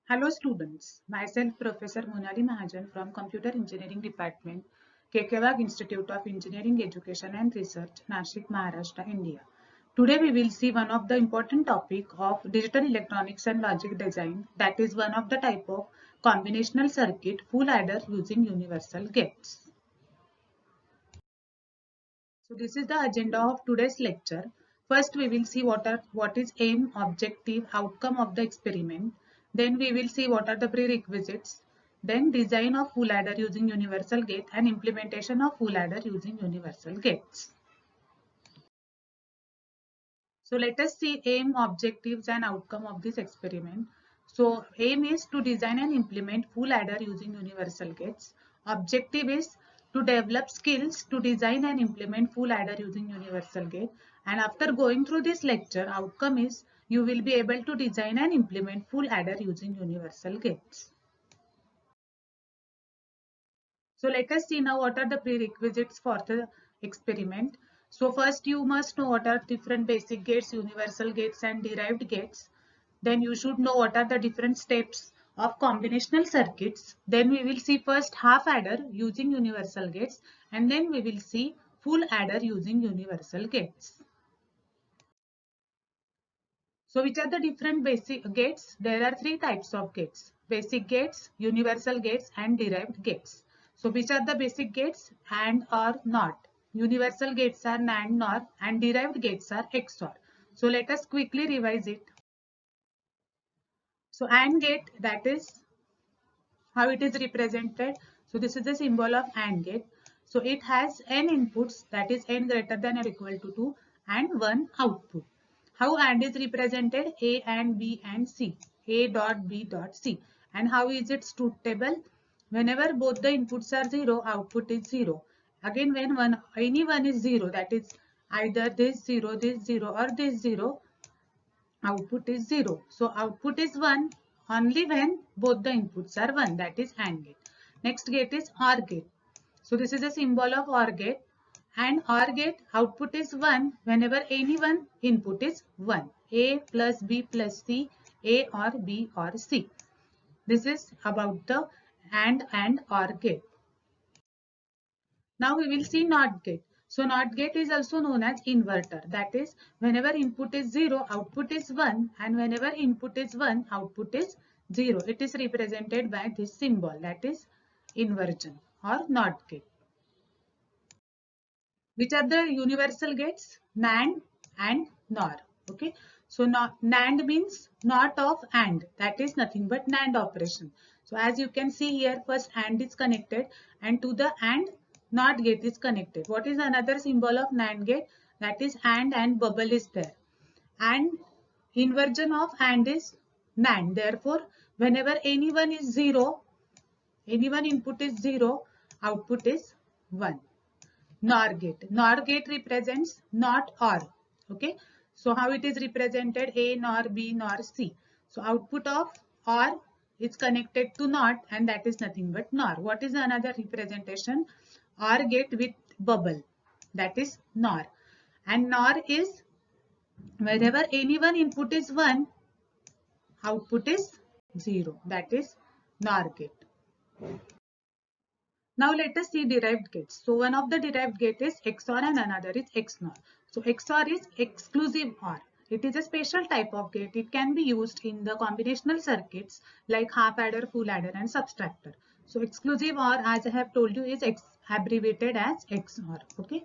Hello students, myself Professor Monali Mahajan from Computer Engineering Department, Kekewag Institute of Engineering Education and Research, Nashik, Maharashtra, India. Today we will see one of the important topic of digital electronics and logic design, that is one of the type of combinational circuit full adder using universal gates. So this is the agenda of today's lecture. First, we will see what is aim, objective, outcome of the experiment. Then we will see what are the prerequisites. Then design of full adder using universal gate and implementation of full adder using universal gates. So let us see aim, objectives and outcome of this experiment. So aim is to design and implement full adder using universal gates. Objective is to develop skills to design and implement full adder using universal gate. And after going through this lecture, outcome is you will be able to design and implement full adder using universal gates. So let us see now what are the prerequisites for the experiment. So first you must know what are different basic gates, universal gates and derived gates. Then you should know what are the different steps of combinational circuits. Then we will see first half adder using universal gates and then we will see full adder using universal gates. So which are the different basic gates? There are three types of gates: basic gates, universal gates and derived gates. So which are the basic gates? And or not. Universal gates are NAND NOR and derived gates are XOR. So let us quickly revise it. So AND gate, that is how it is represented. So this is the symbol of AND gate. So it has n inputs, that is n greater than or equal to 2 and 1 output. How AND is represented? A and B and C. A dot B dot C. And how is its truth table? Whenever both the inputs are 0, output is 0. Again, when any one is 0, that is either this 0 or this 0, output is 0. So output is 1 only when both the inputs are 1, that is AND gate. Next gate is OR gate. So this is a symbol of OR gate, and OR gate output is 1 whenever any one input is 1. A plus B plus C, A or B or C. This is about the and OR gate. Now we will see NOT gate. So NOT gate is also known as inverter. That is, whenever input is 0, output is 1, and whenever input is 1, output is 0. It is represented by this symbol, that is inversion or NOT gate. Which are the universal gates? NAND and NOR. Okay. So NAND means not of AND. That is nothing but NAND operation. So as you can see here, first AND is connected and to the AND NOT gate is connected. What is another symbol of NAND gate? That is and bubble is there. And inversion of AND is NAND. Therefore, whenever any one is 0, any one input is 0, output is 1. NOR gate. NOR gate represents not OR. Okay. So how it is represented? A NOR B NOR C. So output of OR is connected to NOT and that is nothing but NOR. What is another representation? OR gate with bubble. That is NOR. And NOR is wherever any one input is 1, output is 0. That is NOR gate. Now let us see derived gates. So one of the derived gate is XOR and another is XNOR. So XOR is exclusive OR. It is a special type of gate. It can be used in the combinational circuits like half adder, full adder and subtractor. So exclusive OR, as I have told you, is abbreviated as XOR. Okay.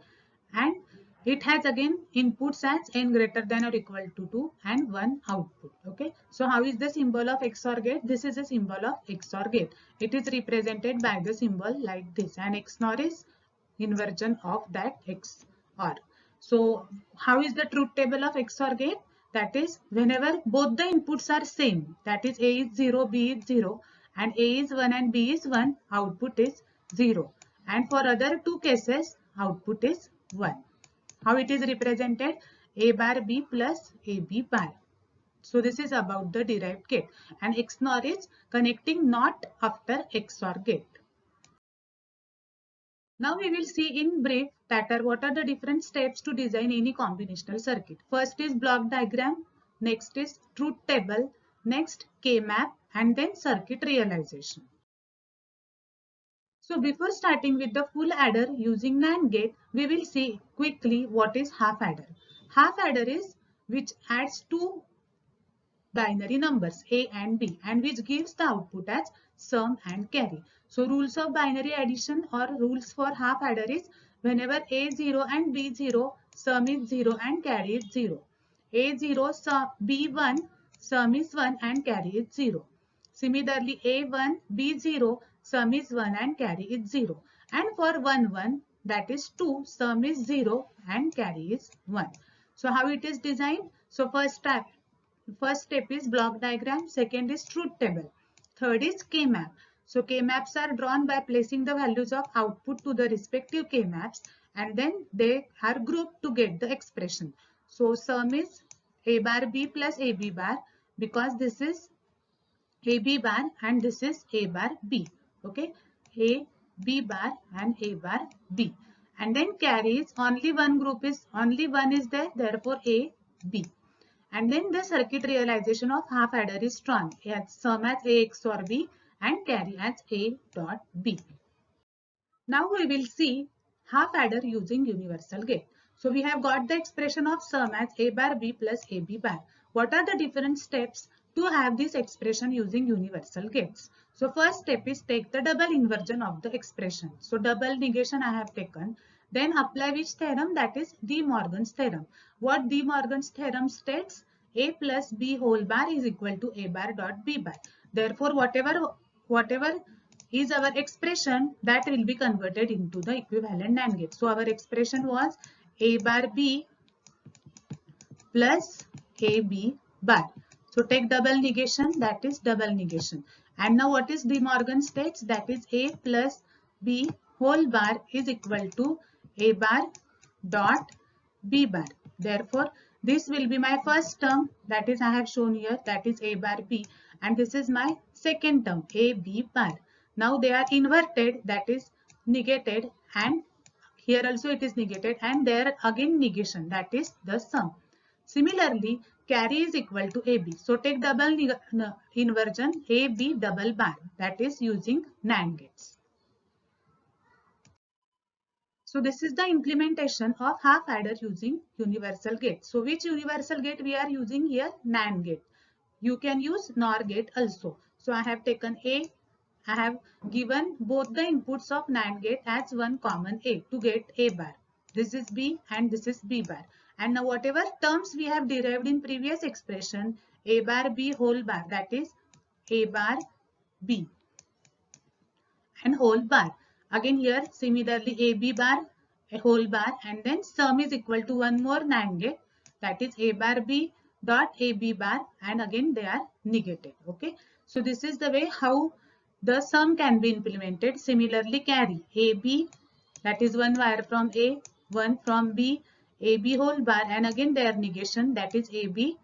And it has again inputs as n greater than or equal to 2 and 1 output. Okay. So how is the symbol of XOR gate? This is a symbol of XOR gate. It is represented by the symbol like this, and XNOR is inversion of that XOR. So how is the truth table of XOR gate? That is, whenever both the inputs are same, that is A is 0, B is 0 and A is 1 and B is 1, output is 0. And for other two cases, output is 1. How it is represented? A bar B plus AB bar. So this is about the derived gate, and XNOR is connecting not after XOR gate. Now we will see in brief that what are the different steps to design any combinational circuit. First is block diagram, next is truth table, next K-map, and then circuit realization. So before starting with the full adder using NAND gate, we will see quickly what is half adder. Half adder is which adds two binary numbers A and B and which gives the output as sum and carry. So rules of binary addition or rules for half adder is whenever A0 and B0 sum is 0 and carry is 0. A0 sum B1 sum is 1 and carry is 0. Similarly A1 B0 sum is 1 and carry is 0. And for 1 1 that is 2 sum is 0 and carry is 1. So how it is designed? So First step is block diagram, second is truth table, third is K-map. So K-maps are drawn by placing the values of output to the respective K-maps and then they are grouped to get the expression. So sum is A bar B plus AB bar because this is AB bar and this is A bar B. Okay, A, B bar and A bar B. And then carry is only one group is only one is there, therefore A, B. And then the circuit realization of half adder is drawn as sum as A XOR B and carry as A dot B. Now we will see half adder using universal gate. So we have got the expression of sum as A bar B plus AB bar. What are the different steps to have this expression using universal gates? So first step is take the double inversion of the expression. So double negation I have taken. Then apply which theorem? That is De Morgan's theorem. What De Morgan's theorem states? A plus B whole bar is equal to A bar dot B bar. Therefore, whatever is our expression that will be converted into the equivalent NAND gate. So our expression was A bar B plus AB bar. So take double negation, that is double negation. And now what is De Morgan states? That is A plus B whole bar is equal to A bar dot B bar. Therefore, this will be my first term, that is I have shown here, that is A bar B, and this is my second term, A B bar. Now they are inverted, that is negated, and here also it is negated, and there again negation, that is the sum. Similarly, carry is equal to AB. So take double inversion AB double bar, that is using NAND gates. So this is the implementation of half adder using universal gate. So which universal gate we are using here? NAND gate. You can use NOR gate also. So I have taken A. I have given both the inputs of NAND gate as one common A to get A bar. This is B and this is B bar. And now whatever terms we have derived in previous expression, A bar B whole bar, that is A bar B and whole bar. Again here similarly AB bar, a whole bar, and then sum is equal to one more NAND gate, that is A bar B dot AB bar, and again they are negated. Okay, so this is the way how the sum can be implemented. Similarly carry AB, that is one wire from A, one from B, AB whole bar, and again their negation, that is AB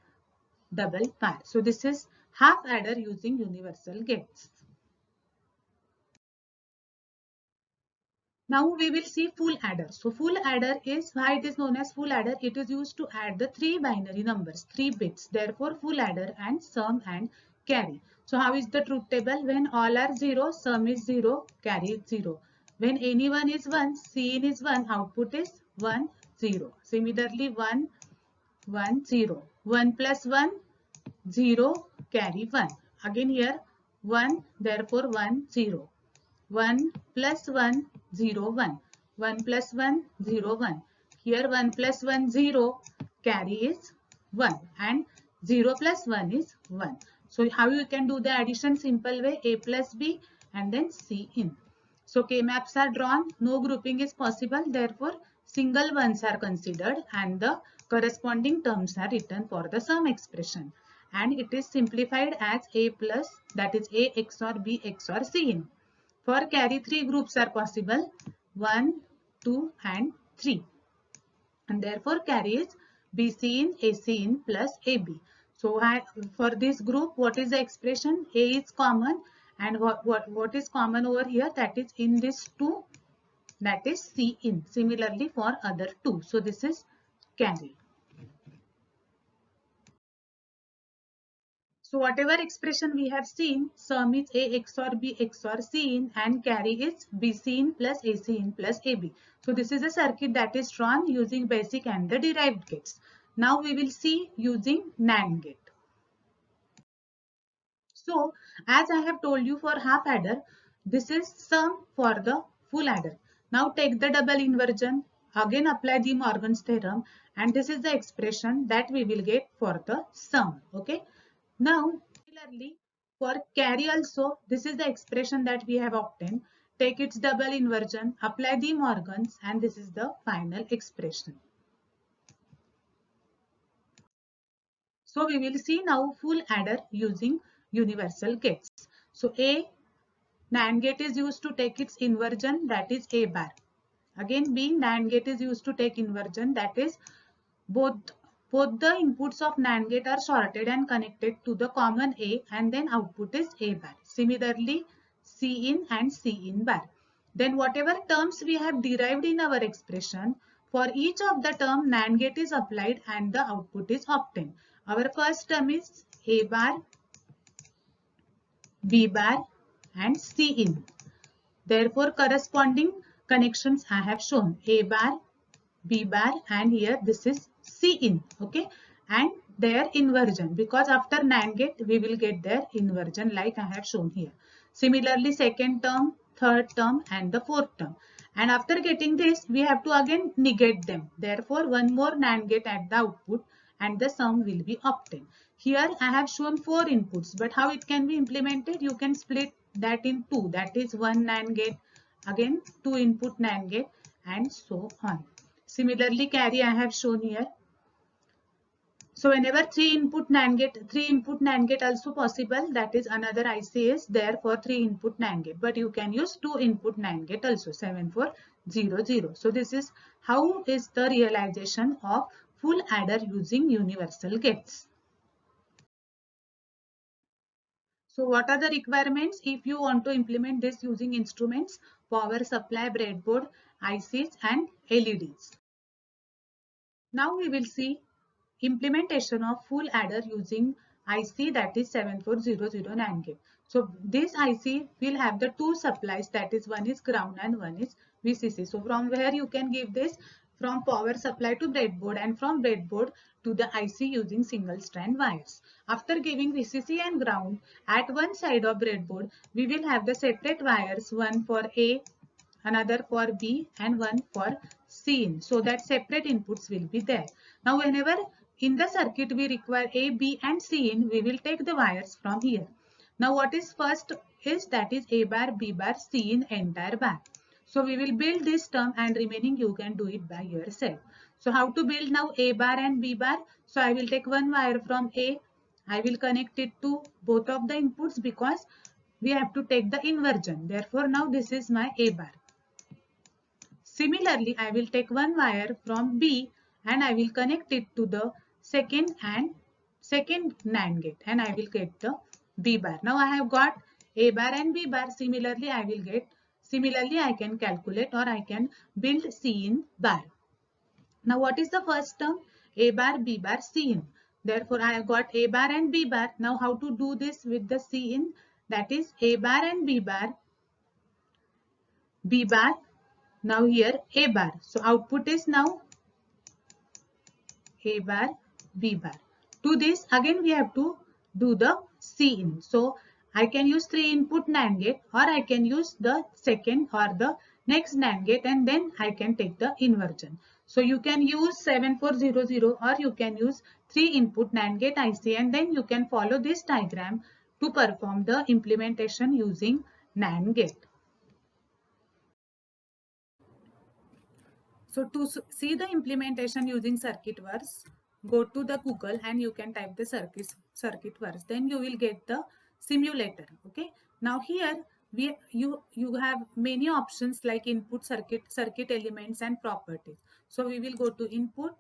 double bar. So this is half adder using universal gates. Now we will see full adder. So full adder is why it is known as full adder. It is used to add the three binary numbers, 3 bits. Therefore full adder and sum and carry. So how is the truth table? When all are 0, sum is 0, carry is 0. When any one is 1, Cin is 1, output is 1, 0. Similarly 1, 1, 0. 1 plus 1, 0, carry 1. Again here 1, therefore 1, 0. 1 plus 1, 0, 1. 1 plus 1, 0, 1. Here 1 plus 1, 0, carry is 1 and 0 plus 1 is 1. So how you can do the addition? Simple way, A plus B and then C in. So K-maps are drawn, no grouping is possible, therefore single ones are considered and the corresponding terms are written for the sum expression. And it is simplified as A plus, that is A XOR B XOR C in. For carry, 3 groups are possible, 1, 2 and 3. And therefore carry is BC in, AC in plus AB. So for this group, what is the expression? A is common and what is common over here? That is in this 2, that is C in. Similarly for other 2. So this is carry. So whatever expression we have seen, sum is A XOR B XOR C in and carry is BC in plus AC in plus AB. So this is a circuit that is drawn using basic and the derived gates. Now we will see using NAND gate. So as I have told you for half adder, this is sum for the full adder. Now take the double inversion, again apply De Morgan's theorem, and this is the expression that we will get for the sum. Okay. Now similarly for carry also, this is the expression that we have obtained. Take its double inversion, apply De Morgan's, and this is the final expression. So we will see now full adder using universal gates. So A NAND gate is used to take its inversion, that is A bar. Again B NAND gate is used to take inversion, that is both the inputs of NAND gate are sorted and connected to the common A and then output is A bar. Similarly C in and C in bar. Then whatever terms we have derived in our expression, for each of the term NAND gate is applied and the output is obtained. Our first term is A bar, B bar and C in. Therefore, corresponding connections I have shown A bar, B bar and here this is C in. Okay, and their inversion, because after NAND gate we will get their inversion like I have shown here. Similarly, second term, third term and the fourth term. And after getting this, we have to again negate them. Therefore, one more NAND gate at the output and the sum will be obtained. Here I have shown 4 inputs, but how it can be implemented? You can split that in 2. That is one NAND gate, again 2 input NAND gate and so on. Similarly, carry I have shown here. So whenever 3 input NAND gate also possible, that is another IC is there for 3 input NAND gate, but you can use 2 input NAND gate also 7400. So this is how is the realization of full adder using universal gates. So what are the requirements if you want to implement this using instruments, power supply, breadboard, ICs and LEDs? Now we will see implementation of full adder using IC, that is 7400 NAND gate. So this IC will have the 2 supplies, that is one is ground and one is VCC. So from where you can give this? From power supply to breadboard and from breadboard to the IC using single strand wires. After giving VCC and ground, at one side of breadboard we will have the separate wires, one for A, another for B and one for C in, so that separate inputs will be there. Now whenever in the circuit we require A, B and C in, we will take the wires from here. Now what is first is, that is A bar, B bar, C in entire bar. So we will build this term and remaining you can do it by yourself. So how to build now A bar and B bar? So I will take one wire from A. I will connect it to both of the inputs because we have to take the inversion. Therefore now this is my A bar. Similarly, I will take one wire from B and I will connect it to the second NAND gate and I will get the B bar. Now I have got A bar and B bar. Similarly, I can calculate or I can build C in bar. Now what is the first term? A bar, B bar, C in. Therefore, I have got A bar and B bar. Now how to do this with the C in? That is A bar and B bar, B bar. Now here A bar. So output is now A bar, B bar. To this again we have to do the C in. So I can use 3 input NAND gate or I can use the second or the next NAND gate and then I can take the inversion. So you can use 7400 or you can use 3 input NAND gate IC and then you can follow this diagram to perform the implementation using NAND gate. So to see the implementation using Circuitverse, go to the Google and you can type the Circuitverse. Then you will get the simulator. Okay. Now here you have many options like input, circuit elements and properties. So we will go to input.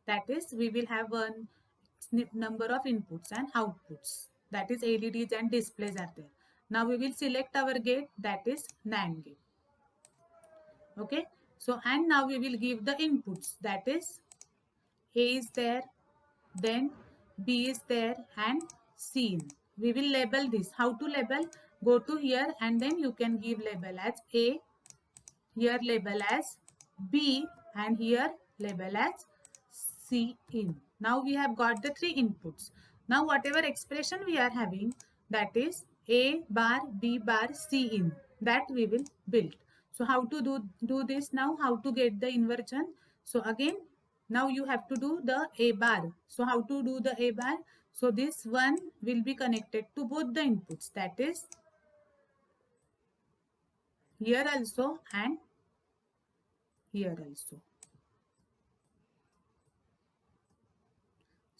That is, we will have one number of inputs and outputs. That is LEDs and displays are there. Now we will select our gate, that is NAND gate. Okay. So and now we will give the inputs, that is A is there, then B is there and Cin. We will label this. How to label? Go to here and then you can give label as A, here label as B, and here label as Cin. Now we have got the three inputs. Now whatever expression we are having, that is A bar, B bar, Cin, that we will build. So how to do this now? How to get the inversion? So again, now you have to do the A bar. So how to do the A bar? So this one will be connected to both the inputs, that is here also and here also.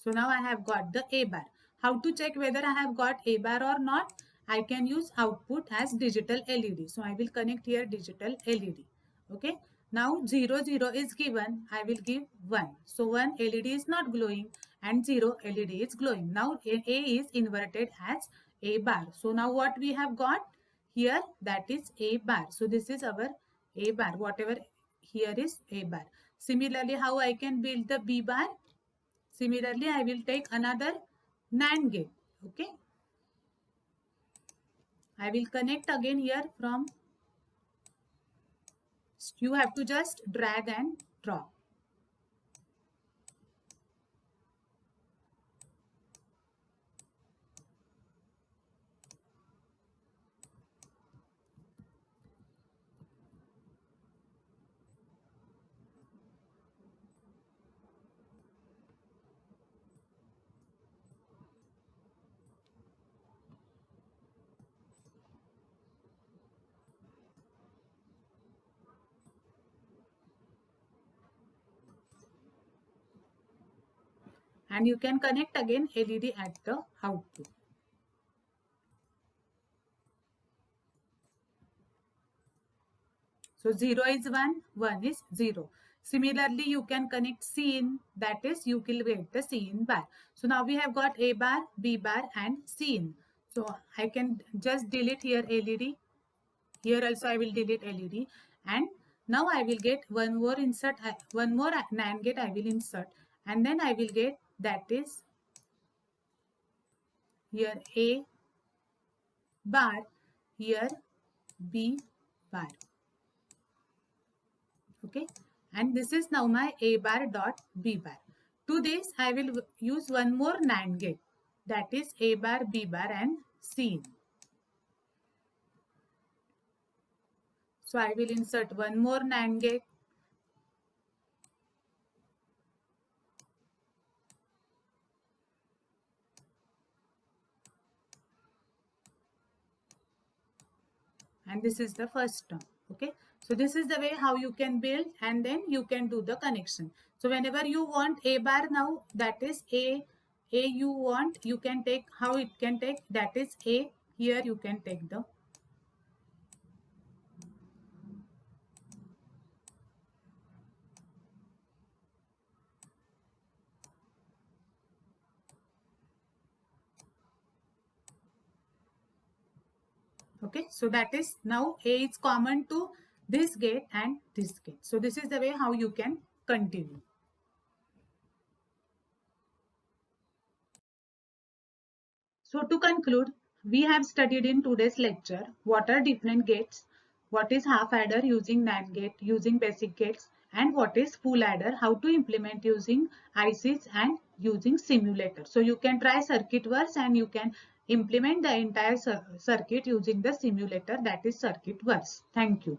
So now I have got the A bar. How to check whether I have got A bar or not? I can use output as digital LED. So I will connect here digital LED. Okay. Now 0, 0 is given. I will give 1. So 1 LED is not glowing and 0 LED is glowing. Now A is inverted as A bar. So now what we have got here, that is A bar. So this is our A bar. Whatever here is A bar. Similarly, how I can build the B bar? Similarly, I will take another NAND gate. Okay. I will connect again here from, you have to just drag and drop. And you can connect again LED at the output. So 0 is 1, 1 is 0. Similarly, you can connect Cin, that is you will get the Cin bar. So now we have got A bar, B bar and Cin. So I can just delete here LED. Here also I will delete LED, and now I will get one more insert, one more NAND gate I will insert, and then I will get, that is here A bar, here B bar. Okay, and this is now my A bar dot B bar. To this I will use one more NAND gate, that is A bar, B bar and Cin. So I will insert one more NAND gate. And this is the first term. Okay, so this is the way how you can build, and then you can do the connection. So whenever you want A bar, now that is A you want, you can take, how it can take, that is A, here you can take the. Okay, so that is, now A is common to this gate and this gate. So this is the way how you can continue. So to conclude, we have studied in today's lecture what are different gates, what is half adder using NAND gate, using basic gates, and what is full adder, how to implement using ICs and using simulator. So you can try Circuitverse and you can implement the entire circuit using the simulator, that is Circuitverse. Thank you.